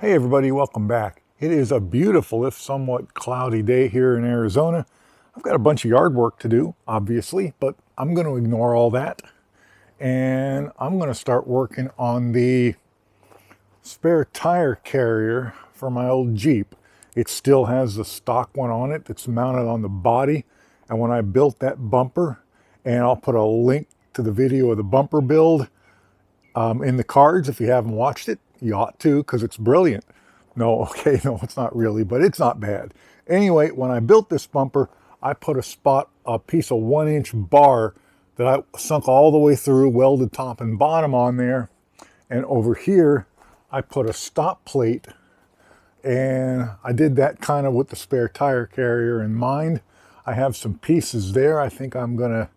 Hey everybody, welcome back. It is a beautiful, if somewhat cloudy day here in Arizona. I've got a bunch of yard work to do, obviously, but I'm going to ignore all that. And I'm going to start working on the spare tire carrier for my old Jeep. It still has the stock one on it that's mounted on the body. And when I built that bumper, and I'll put a link to the video of the bumper build in the cards. If you haven't watched it, you ought to, because it's brilliant. No, okay, no, it's not really, but it's not bad. Anyway, when I built this bumper, I put a piece of 1-inch bar that I sunk all the way through, welded top and bottom on there. And over here, I put a stop plate, and I did that kind of with the spare tire carrier in mind. I have some pieces there I think I'm gonna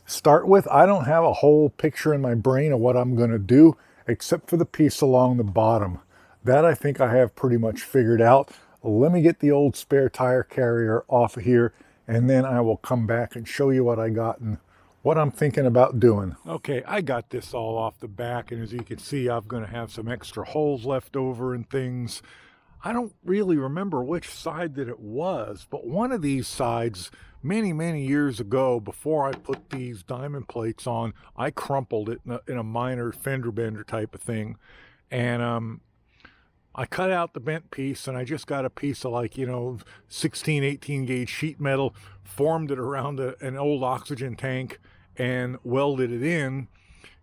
start with. I don't have a whole picture in my brain of what I'm going to do except for the piece along the bottom. That I think I have pretty much figured out. Let me get the old spare tire carrier off of here, and then I will come back and show you what I got and what I'm thinking about doing. Okay, I got this all off the back, and as you can see, I'm going to have some extra holes left over and things. I don't really remember which side that it was, but one of these sides, many years ago, before I put these diamond plates on, I crumpled it in a minor fender bender type of thing. And I cut out the bent piece, and I just got a piece of 16, 18 gauge sheet metal, formed it around an old oxygen tank, and welded it in.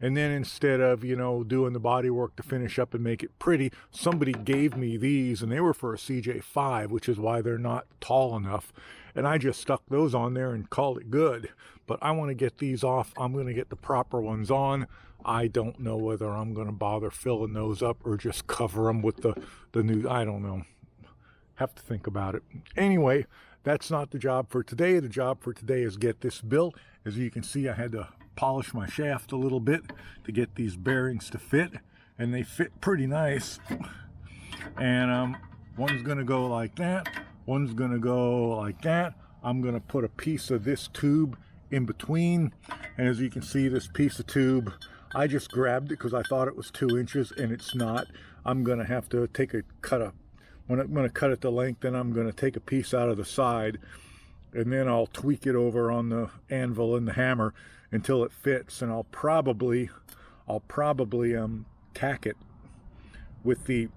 And then instead of, doing the body work to finish up and make it pretty, somebody gave me these, and they were for a CJ-7, which is why they're not tall enough. And I just stuck those on there and called it good. But I want to get these off. I'm going to get the proper ones on. I don't know whether I'm going to bother filling those up or just cover them with the new, I don't know. Have to think about it. Anyway, that's not the job for today. The job for today is get this built. As you can see, I had to polish my shaft a little bit to get these bearings to fit, and they fit pretty nice. And one's gonna go like that, one's gonna go like that. I'm gonna put a piece of this tube in between, and as you can see, this piece of tube, I just grabbed it because I thought it was 2 inches, and it's not. I'm gonna have to when I'm gonna cut it to length, then I'm gonna take a piece out of the side, and then I'll tweak it over on the anvil and the hammer until it fits, and I'll probably tack it with the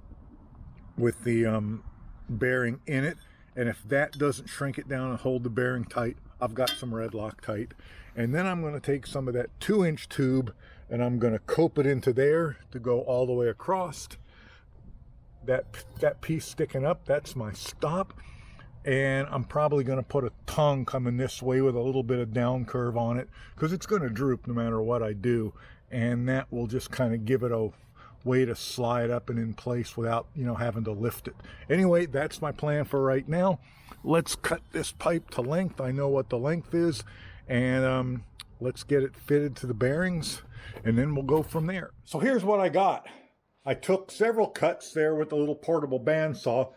bearing in it. And if that doesn't shrink it down and hold the bearing tight, I've got some red Loctite. And then I'm going to take some of that 2-inch tube, and I'm going to cope it into there to go all the way across. That piece sticking up, that's my stop. And I'm probably going to put a tongue coming this way with a little bit of down curve on it, because it's going to droop no matter what I do. And that will just kind of give it a way to slide up and in place without, having to lift it. Anyway, that's my plan for right now. Let's cut this pipe to length. I know what the length is. And let's get it fitted to the bearings, and then we'll go from there. So here's what I got. I took several cuts there with the little portable bandsaw.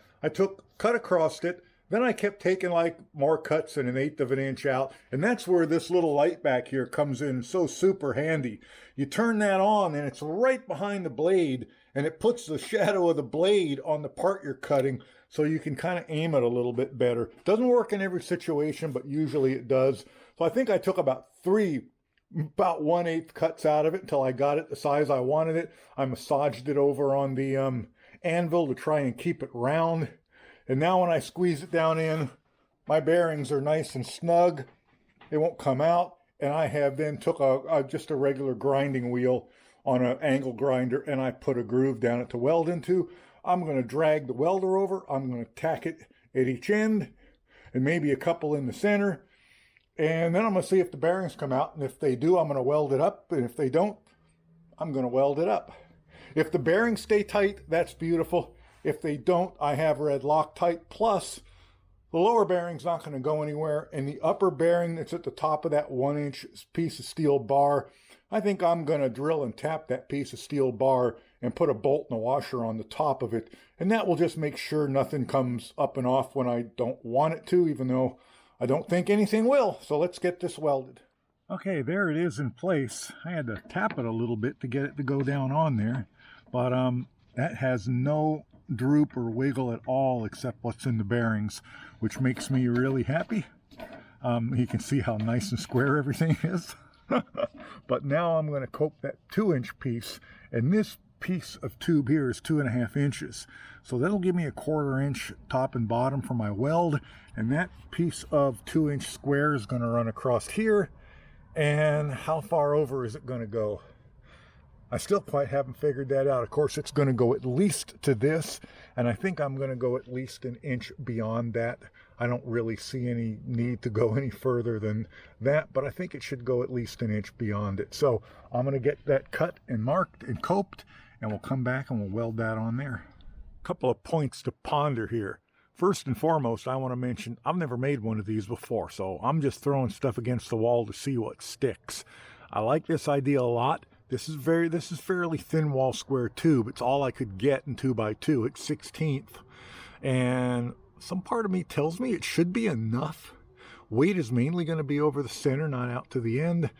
Cut across it. Then I kept taking more cuts than 1/8 of an inch out. And that's where this little light back here comes in so super handy. You turn that on, and it's right behind the blade, and it puts the shadow of the blade on the part you're cutting, so you can kind of aim it a little bit better. Doesn't work in every situation, but usually it does. So I think I took about 1/8 cuts out of it until I got it the size I wanted it. I massaged it over on the anvil to try and keep it round. And now when I squeeze it down in, my bearings are nice and snug. They won't come out. And I have then took just a regular grinding wheel on an angle grinder, and I put a groove down it to weld into. I'm going to drag the welder over. I'm going to tack it at each end, and maybe a couple in the center. And then I'm going to see if the bearings come out. And if they do, I'm going to weld it up. And if they don't, I'm going to weld it up. If the bearings stay tight, that's beautiful. If they don't, I have red Loctite, plus the lower bearing's not going to go anywhere, and the upper bearing that's at the top of that 1-inch piece of steel bar, I think I'm going to drill and tap that piece of steel bar and put a bolt and a washer on the top of it, and that will just make sure nothing comes up and off when I don't want it to, even though I don't think anything will. So let's get this welded. Okay, there it is in place. I had to tap it a little bit to get it to go down on there, but that has no droop or wiggle at all except what's in the bearings, which makes me really happy. You can see how nice and square everything is. But now I'm going to cope that 2-inch piece, and this piece of tube here is 2.5 inches. So that'll give me a 1/4 inch top and bottom for my weld, and that piece of 2-inch square is going to run across here. And how far over is it going to go? I still quite haven't figured that out. Of course, it's going to go at least to this, and I think I'm going to go at least 1 inch beyond that. I don't really see any need to go any further than that, but I think it should go at least 1 inch beyond it. So I'm going to get that cut and marked and coped, and we'll come back and we'll weld that on there. A couple of points to ponder here. First and foremost, I want to mention I've never made one of these before, so I'm just throwing stuff against the wall to see what sticks. I like this idea a lot. This is fairly thin wall square tube. It's all I could get in 2x2. It's 1/16, and some part of me tells me it should be enough. Weight is mainly going to be over the center, not out to the end.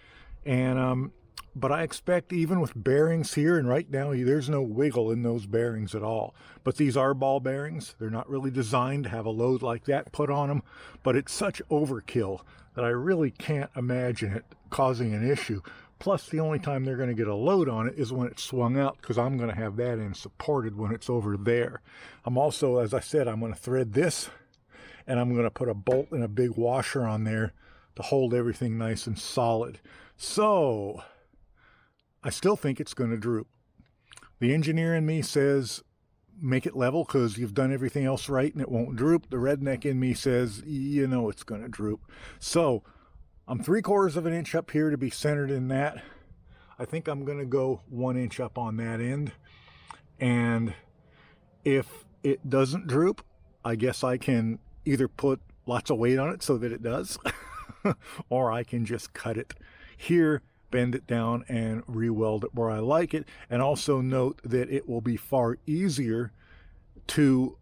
And but I expect even with bearings here, and right now there's no wiggle in those bearings at all. But these are ball bearings. They're not really designed to have a load like that put on them. But it's such overkill that I really can't imagine it causing an issue. Plus, the only time they're going to get a load on it is when it's swung out, because I'm going to have that end supported when it's over there. I'm also, as I said, I'm going to thread this, and I'm going to put a bolt and a big washer on there to hold everything nice and solid. So I still think it's going to droop. The engineer in me says make it level because you've done everything else right and it won't droop. The redneck in me says, you know, it's going to droop. So I'm 3/4 of an inch up here to be centered in that. I think I'm going to go 1 inch up on that end. And if it doesn't droop, I guess I can either put lots of weight on it so that it does, or I can just cut it here, bend it down, and re-weld it where I like it. And also note that it will be far easier to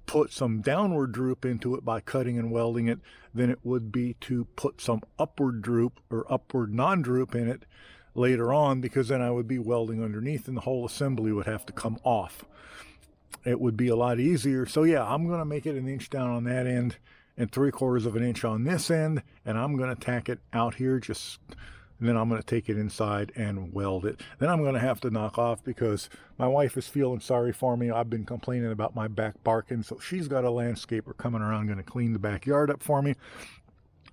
put some downward droop into it by cutting and welding it than it would be to put some upward droop or upward non-droop in it later on, because then I would be welding underneath and the whole assembly would have to come off. It would be a lot easier. So yeah, I'm going to make it 1 inch down on that end and 3/4 of an inch on this end, and I'm going to tack it out here and then I'm going to take it inside and weld it. Then I'm going to have to knock off because my wife is feeling sorry for me. I've been complaining about my back barking, so she's got a landscaper coming around going to clean the backyard up for me.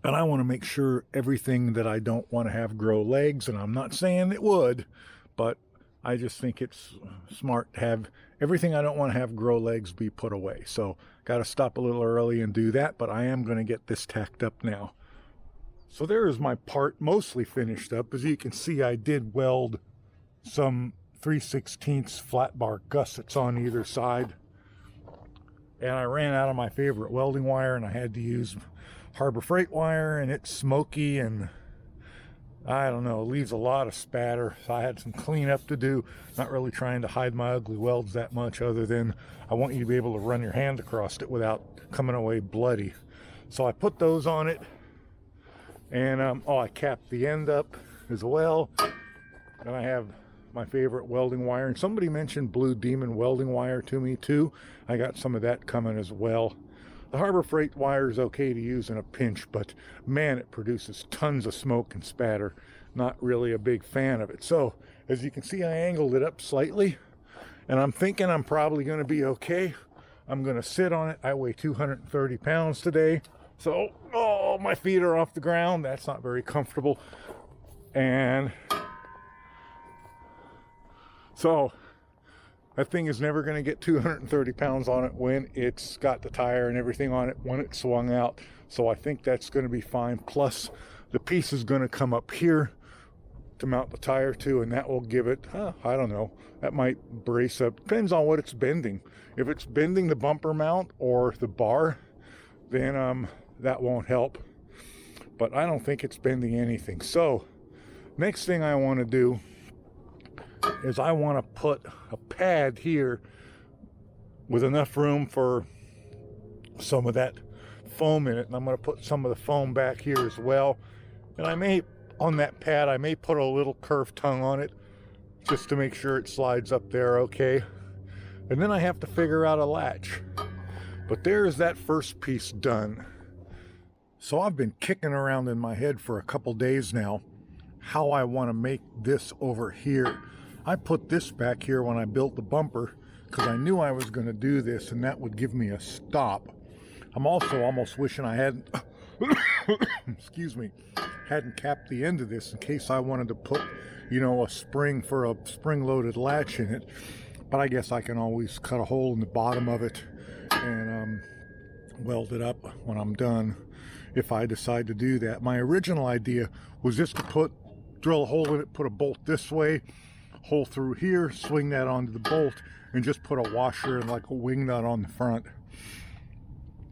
And I want to make sure everything that I don't want to have grow legs, and I'm not saying it would, but I just think it's smart to have everything I don't want to have grow legs be put away. So got to stop a little early and do that, but I am going to get this tacked up now. So there is my part mostly finished up. As you can see, I did weld some 3/16 flat bar gussets on either side. And I ran out of my favorite welding wire, and I had to use Harbor Freight wire, and it's smoky, and I don't know, it leaves a lot of spatter. So I had some cleanup to do. Not really trying to hide my ugly welds that much, other than I want you to be able to run your hand across it without coming away bloody. So I put those on it. And I capped the end up as well. And I have my favorite welding wire. And somebody mentioned Blue Demon welding wire to me too. I got some of that coming as well. The Harbor Freight wire is okay to use in a pinch, but man, it produces tons of smoke and spatter. Not really a big fan of it. So as you can see, I angled it up slightly, and I'm thinking I'm probably going to be okay. I'm going to sit on it. I weigh 230 pounds today. So, my feet are off the ground. That's not very comfortable. And so that thing is never going to get 230 pounds on it when it's got the tire and everything on it when it's swung out. So I think that's going to be fine. Plus, the piece is going to come up here to mount the tire to, and that will give it, I don't know, that might brace up. Depends on what it's bending. If it's bending the bumper mount or the bar, then that won't help. But I don't think it's bending anything. So next thing I want to do is I want to put a pad here with enough room for some of that foam in it, and I'm going to put some of the foam back here as well. And I may, on that pad, I may put a little curved tongue on it just to make sure it slides up there okay. And then I have to figure out a latch. But there's that first piece done. So I've been kicking around in my head for a couple days now how I want to make this over here. I put this back here when I built the bumper because I knew I was going to do this and that would give me a stop. I'm also almost wishing I hadn't, excuse me, hadn't capped the end of this in case I wanted to put, you know, a spring for a spring-loaded latch in it. But I guess I can always cut a hole in the bottom of it and weld it up when I'm done if I decide to do that. My original idea was just to drill a hole in it, put a bolt this way, hole through here, swing that onto the bolt, and just put a washer and like a wing nut on the front.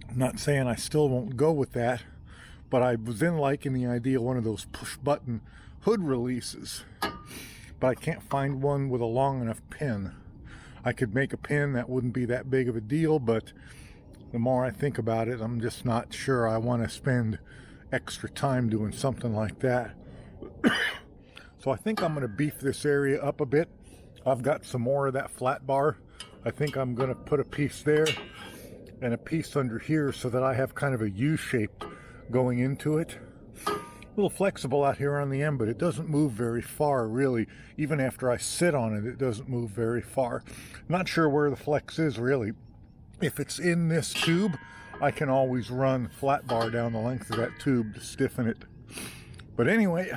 I'm not saying I still won't go with that, but I was then liking the idea of one of those push button hood releases, but I can't find one with a long enough pin. I could make a pin that wouldn't be that big of a deal, but the more I think about it, I'm just not sure I want to spend extra time doing something like that. So I think I'm going to beef this area up a bit. I've got some more of that flat bar. I think I'm going to put a piece there and a piece under here so that I have kind of a U shape going into it. A little flexible out here on the end, but it doesn't move very far, really. Even after I sit on it, it doesn't move very far. Not sure where the flex is, really. If it's in this tube, I can always run flat bar down the length of that tube to stiffen it. But anyway,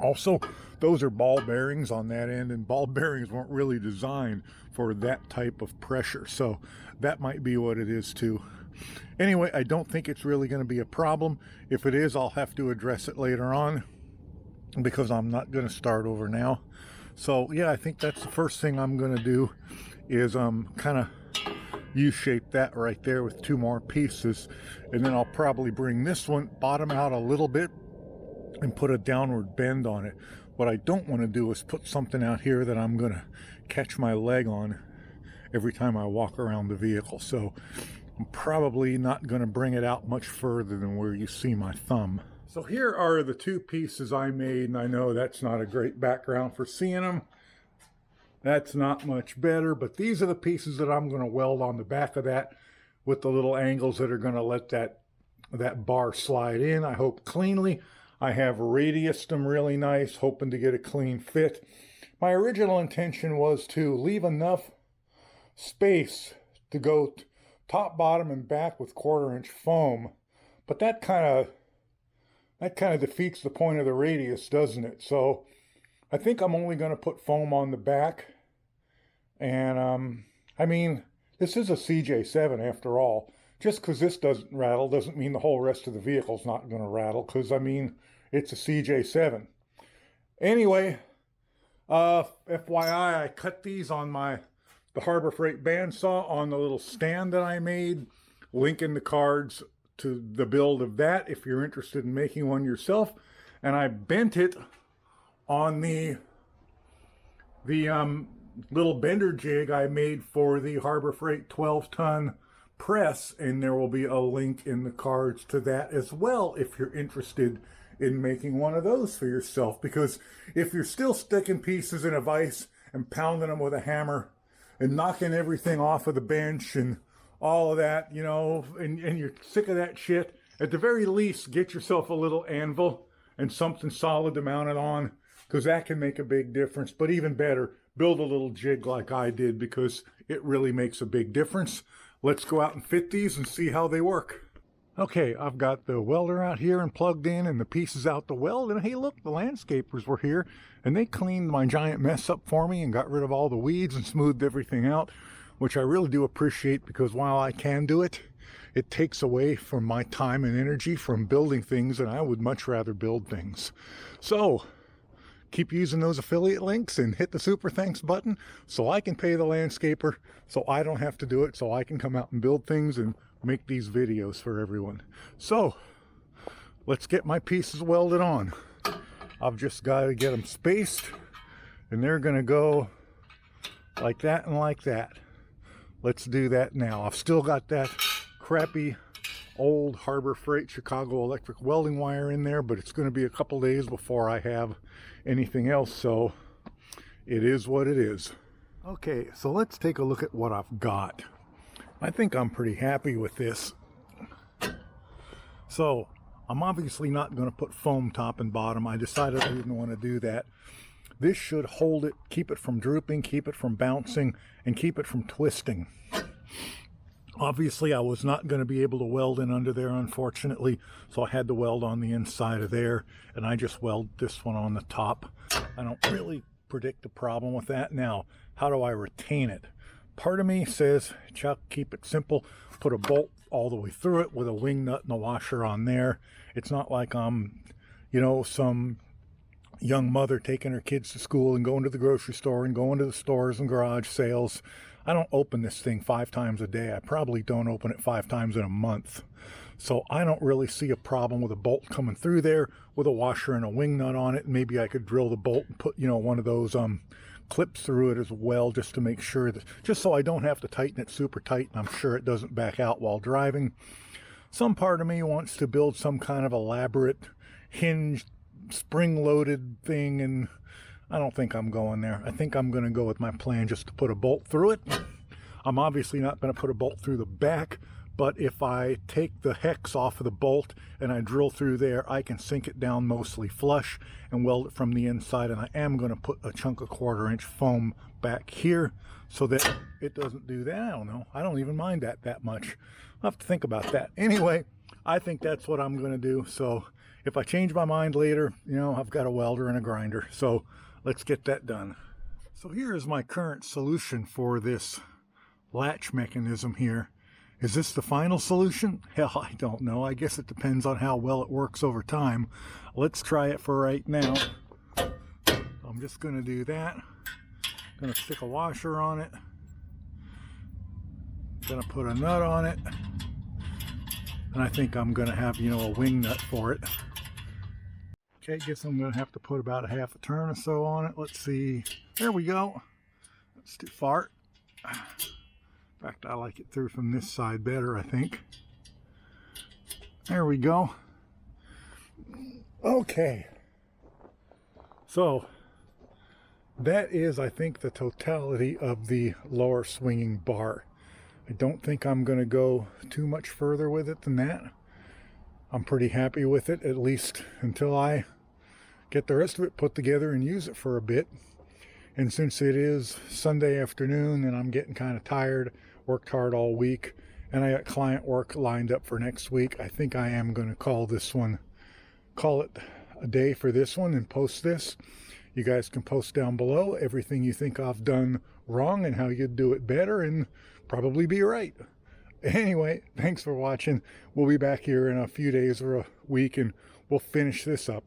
also, those are ball bearings on that end, and ball bearings weren't really designed for that type of pressure, so that might be what it is too. Anyway, I don't think it's really going to be a problem. If it is, I'll have to address it later on because I'm not going to start over now. So yeah, I think that's the first thing I'm going to do is kind of U-shape that right there with two more pieces, and then I'll probably bring this one bottom out a little bit and put a downward bend on it. What I don't want to do is put something out here that I'm going to catch my leg on every time I walk around the vehicle. So I'm probably not going to bring it out much further than where you see my thumb. So here are the two pieces I made, and I know that's not a great background for seeing them. That's not much better, but these are the pieces that I'm going to weld on the back of that with the little angles that are going to let that bar slide in, I hope cleanly. I have radiused them really nice, hoping to get a clean fit. My original intention was to leave enough space to go top, bottom, and back with 1/4-inch foam, but that kind of defeats the point of the radius, doesn't it? So I think I'm only going to put foam on the back, and I mean, this is a CJ-7 after all. Just because this doesn't rattle doesn't mean the whole rest of the vehicle's not going to rattle, because, I mean, it's a CJ-7. Anyway, FYI, I cut these on the Harbor Freight bandsaw on the little stand that I made. Link in the cards to the build of that if you're interested in making one yourself. And I bent it on the little bender jig I made for the Harbor Freight 12-ton press, and there will be a link in the cards to that as well if you're interested in making one of those for yourself. Because if you're still sticking pieces in a vise and pounding them with a hammer and knocking everything off of the bench and all of that, you know, and you're sick of that shit, at the very least, get yourself a little anvil and something solid to mount it on, because that can make a big difference. But even better, build a little jig like I did, because it really makes a big difference. Let's go out and fit these and see how they work. Okay, I've got the welder out here and plugged in and the pieces out to weld. And hey, look, the landscapers were here and they cleaned my giant mess up for me and got rid of all the weeds and smoothed everything out, which I really do appreciate, because while I can do it, it takes away from my time and energy from building things, and I would much rather build things. So keep using those affiliate links and hit the super thanks button so I can pay the landscaper, so I don't have to do it, so I can come out and build things and make these videos for everyone. So let's get my pieces welded on. I've just got to get them spaced, and they're going to go like that and like that. Let's do that now. I've still got that crappy old Harbor Freight Chicago electric welding wire in there, but it's going to be a couple days before I have anything else, so it is what it is. Okay, so let's take a look at what I've got. I think I'm pretty happy with this. So I'm obviously not going to put foam top and bottom. I decided I didn't want to do that. This should hold it, keep it from drooping, keep it from bouncing, and keep it from twisting. Obviously, I was not going to be able to weld in under there, unfortunately, so I had to weld on the inside of there, and I just weld this one on the top. I don't really predict a problem with that. Now, how do I retain it? Part of me says, Chuck, keep it simple. Put a bolt all the way through it with a wing nut and a washer on there. It's not like I'm, some young mother taking her kids to school and going to the grocery store and going to the stores and garage sales. I don't open this thing 5 times a day. I probably don't open it 5 times in a month. So I don't really see a problem with a bolt coming through there with a washer and a wing nut on it. Maybe I could drill the bolt and put, one of those clips through it as well, just to make sure that, just so I don't have to tighten it super tight and I'm sure it doesn't back out while driving. Some part of me wants to build some kind of elaborate hinged spring-loaded thing, and I don't think I'm going there. I think I'm going to go with my plan just to put a bolt through it. I'm obviously not going to put a bolt through the back, but if I take the hex off of the bolt and I drill through there, I can sink it down mostly flush and weld it from the inside, and I am going to put a chunk of 1/4 inch foam back here so that it doesn't do that. I don't know. I don't even mind that much. I'll have to think about that. Anyway, I think that's what I'm going to do. So if I change my mind later, I've got a welder and a grinder. So let's get that done. So here is my current solution for this latch mechanism here. Is this the final solution? Hell, I don't know. I guess it depends on how well it works over time. Let's try it for right now. I'm just going to do that. I'm going to stick a washer on it. Going to put a nut on it. And I think I'm going to have, a wing nut for it. Okay, guess I'm going to have to put about a 1/2 turn or so on it. Let's see. There we go. That's too far. In fact, I like it through from this side better, I think. There we go. Okay. So, that is, I think, the totality of the lower swinging bar. I don't think I'm going to go too much further with it than that. I'm pretty happy with it, at least until I get the rest of it put together and use it for a bit. And since it is Sunday afternoon and I'm getting kind of tired, worked hard all week, and I got client work lined up for next week, I think I am going to call it a day for this one and post this. You guys can post down below everything you think I've done wrong and how you'd do it better, and probably be right. Anyway, thanks for watching. We'll be back here in a few days or a week and we'll finish this up.